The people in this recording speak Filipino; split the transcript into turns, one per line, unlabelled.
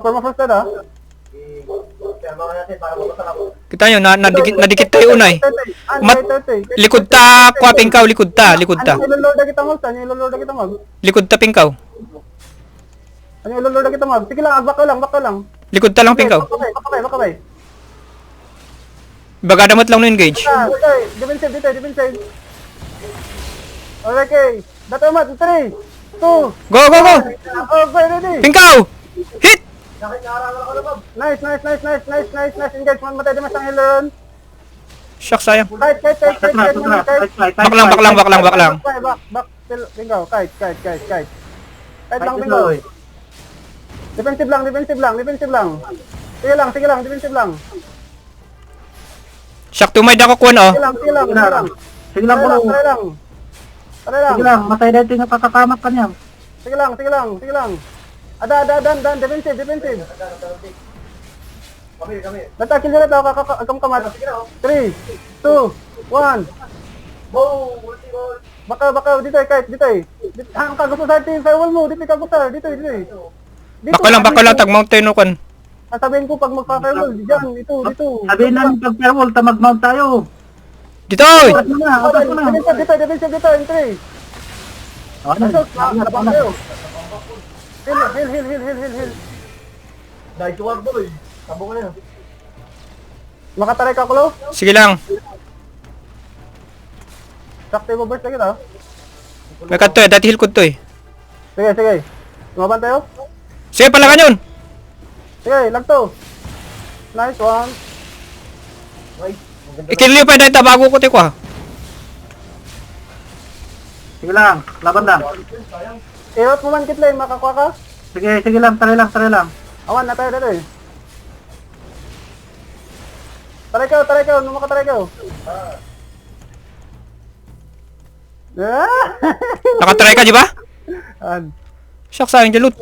Permafrost na.
Kita nyo, nadikit tayo unay. Likod ta, kwa pingkaw, likod ta.
Ano ilolord na kita mag? Ano ilolord na kita mag?
Likod ta pingkaw.
Ano ilolord na kita mag? Sige lang, back ka lang.
Likod ta lang pingkaw.
Bakabay.
Baga damot lang no engage.
Okay, defensive. Okay. Dato mat, 3, 2,
Go!
okay, ready.
Pingkaw! Hit!
Nice. Engage, matay di masang hilaron.
Shucks, sayang.
Kite.
Bak lang.
Back, bingo, kite. Kite lang, bingo. Defensive lang. Sige lang, defensive lang.
Shuck, tumay na ko kuwan oh.
Sige lang, Tara lang.
Matay dito nga pakakamak kanya.
Sige lang. Ada, defensive. Kami. Natakil nila tao, kamat. 3, 2, 1. Baka, dito eh. Ang kagusto sa atin, firewall mo, dito kagusto, dito.
Baka lang, tag mountain o kan.
Sasabihin ko pag magpa-firewall, dyan, dito.
Sabihin namin pag firewall, mag-mount tayo.
Dito oy!
Oras mo na.
Defensive dito, in 3.
Ano?
Labang kayo. Heal. Dahil tuwag boy. Tabo ka na. Makataray ka, Kulo?
Sige lang.
Sakti mo burst na kita.
May cut to eh, dati heal ko to eh.
Sige. Tumaban tayo?
Sige, palakan yun!
Sige, lagto. Nice one.
Ikinliw pa dahil bago ko tiko ha.
Sige lang, laban lang.
Irot mo man kitlane, makakuha ka?
Sige lang, tara lang.
Awan na tayo dito eh. Taray ka, makataray ka.
Nakatry ka, di ba?
An.
Shucks, sayang jalot.